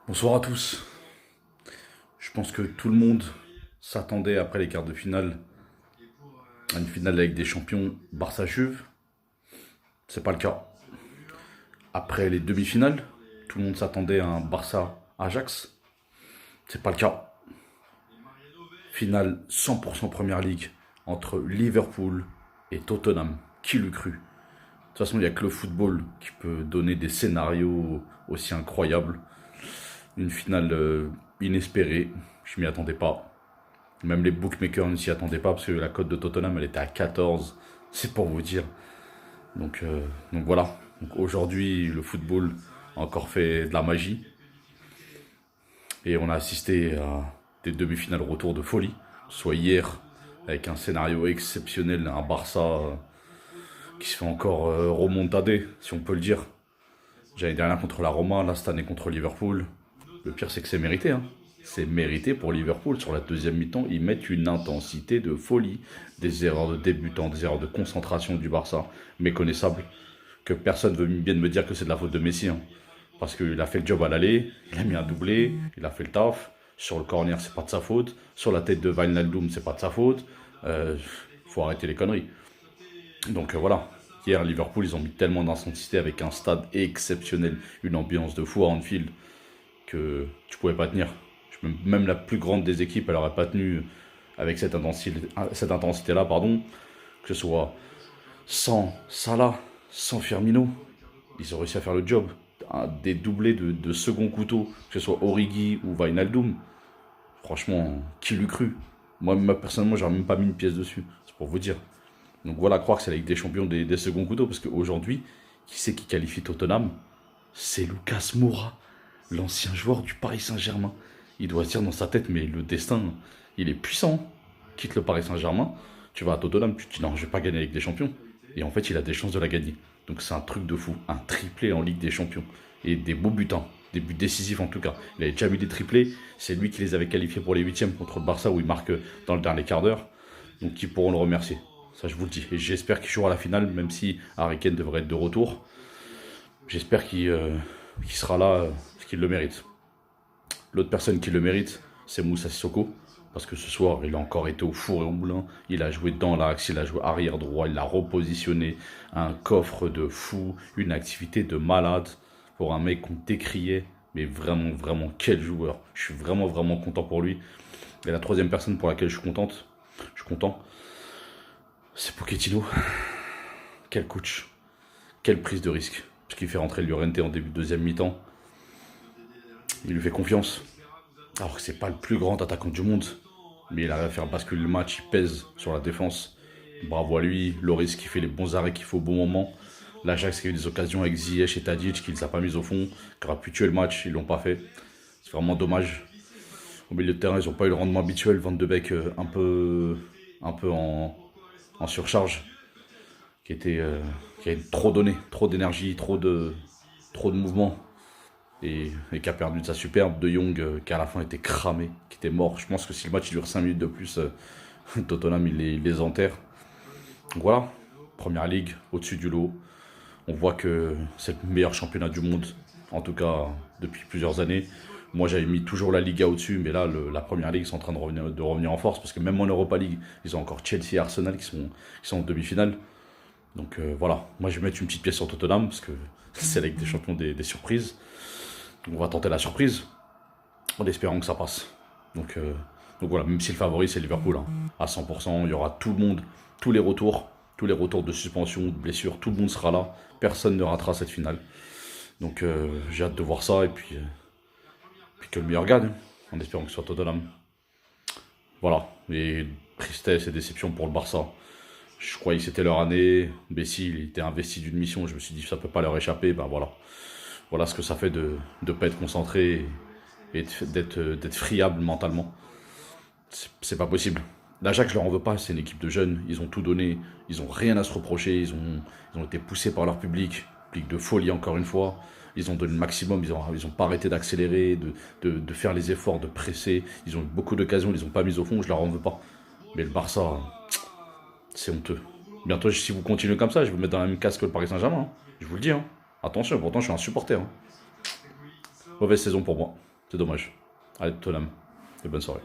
Bonsoir à tous. Je pense que tout le monde s'attendait après les quarts de finale à une finale avec des champions Barça-Juve. C'est pas le cas. Après les demi-finales, tout le monde s'attendait à un Barça-Ajax. C'est pas le cas. Finale 100% Première Ligue entre Liverpool et Tottenham. Qui l'eût cru? De toute façon, il n'y a que le football qui peut donner des scénarios aussi incroyables. Une finale inespérée. Je m'y attendais pas. Même les bookmakers ne s'y attendaient pas parce que la cote de Tottenham elle était à 14. C'est pour vous dire. Donc voilà. Donc aujourd'hui, le football a encore fait de la magie. Et on a assisté à des demi-finales retour de folie. Soit hier, avec un scénario exceptionnel, un Barça qui se fait encore remontader, si on peut le dire. J'avais dernière contre la Roma, là cette année contre Liverpool. Le pire c'est que c'est mérité, hein. C'est mérité pour Liverpool. Sur la deuxième mi-temps, ils mettent une intensité de folie. Des erreurs de débutants, des erreurs de concentration du Barça, méconnaissables. Que personne ne veut bien me dire que c'est de la faute de Messi, hein. Parce qu'il a fait le job à l'aller, il a mis un doublé, il a fait le taf. Sur le corner, c'est pas de sa faute. Sur la tête de Wijnaldum, c'est pas de sa faute. Faut arrêter les conneries. Voilà. Hier, Liverpool, ils ont mis tellement d'intensité avec un stade exceptionnel, une ambiance de fou à Anfield, que tu pouvais pas tenir. Même la plus grande des équipes, elle n'aurait pas tenu avec cette intensité-là, pardon. Que ce soit sans Salah, sans Firmino, ils ont réussi à faire le job. Des doublés de second couteau, que ce soit Origi ou Wijnaldum. Franchement, qui l'eût cru? Moi personnellement, j'aurais même pas mis une pièce dessus. C'est pour vous dire. Donc voilà, croire que c'est la Ligue des Champions des seconds couteaux, parce qu'aujourd'hui, qui c'est qui qualifie Tottenham? C'est Lucas Moura, l'ancien joueur du Paris Saint-Germain. Il doit se dire dans sa tête, mais le destin, il est puissant. Quitte le Paris Saint-Germain, tu vas à Tottenham, tu te dis non, je vais pas gagner avec des champions. Et en fait, il a des chances de la gagner. Donc c'est un truc de fou, un triplé en Ligue des Champions. Et des beaux butins, des buts décisifs en tout cas. Il avait déjà mis des triplés, c'est lui qui les avait qualifiés pour les huitièmes contre le Barça où il marque dans le dernier quart d'heure. Donc ils pourront le remercier. Ça, je vous le dis. Et j'espère qu'il jouera à la finale, même si Harry Kane devrait être de retour. J'espère qu'il sera là, parce qu'il le mérite. L'autre personne qui le mérite, c'est Moussa Sissoko. Parce que ce soir, il a encore été au four et au moulin. Il a joué dans l'axe, il a joué arrière droit, il l'a repositionné. Un coffre de fou, une activité de malade. Pour un mec qu'on décriait. Mais vraiment, vraiment, quel joueur. Je suis vraiment, vraiment content pour lui. Et la troisième personne pour laquelle je suis content, c'est Pochettino. Quel coach. Quelle prise de risque. Parce qu'il fait rentrer Llorente en début de deuxième mi-temps. Il lui fait confiance. Alors que c'est pas le plus grand attaquant du monde. Mais il arrive à faire basculer le match, il pèse sur la défense. Bravo à lui. Loris qui fait les bons arrêts qu'il faut au bon moment. L'Ajax qui a eu des occasions avec Ziyech et Tadic qui ne les a pas mis au fond. Qui aura pu tuer le match, ils l'ont pas fait. C'est vraiment dommage. Au milieu de terrain, ils n'ont pas eu le rendement habituel. Van de Beek un peu en surcharge. Qui a trop donné, trop d'énergie, trop de mouvement. Et qui a perdu de sa superbe. De Jong qui à la fin était cramé, qui était mort. Je pense que si le match dure 5 minutes de plus, Tottenham il les enterre. Donc voilà, Première Ligue, au-dessus du lot. On voit que c'est le meilleur championnat du monde, en tout cas depuis plusieurs années. Moi j'avais mis toujours la Liga au-dessus, mais là la Première Ligue est en train de revenir en force, parce que même en Europa League, ils ont encore Chelsea et Arsenal qui sont en demi-finale. Donc voilà, moi je vais mettre une petite pièce sur Tottenham, parce que c'est la Ligue des Champions des surprises. On va tenter la surprise, en espérant que ça passe. Donc voilà, même si le favori c'est Liverpool, hein, à 100%, il y aura tout le monde, tous les retours de suspension, de blessures, tout le monde sera là. Personne ne ratera cette finale. Donc j'ai hâte de voir ça, et puis que le meilleur gagne, en espérant que ce soit Tottenham. Voilà, et tristesse et déception pour le Barça. Je croyais que c'était leur année. Messi, il était investi d'une mission. Je me suis dit, ça peut pas leur échapper. Ben voilà. Voilà ce que ça fait de ne pas être concentré et d'être friable mentalement. C'est pas possible. L'Ajax, je leur en veux pas. C'est une équipe de jeunes. Ils ont tout donné. Ils ont rien à se reprocher. Ils ont été poussés par leur public de folie encore une fois. Ils ont donné le maximum. Ils ont pas arrêté d'accélérer, de faire les efforts, de presser. Ils ont eu beaucoup d'occasions. Ils les ont pas mis au fond. Je leur en veux pas. Mais le Barça, c'est honteux. Bientôt, si vous continuez comme ça, je vais vous mettre dans la même casque que le Paris Saint-Germain, hein. Je vous le dis, hein. Attention, pourtant je suis un supporter, hein. Mauvaise saison pour moi. C'est dommage. Allez, Tottenham. Et bonne soirée.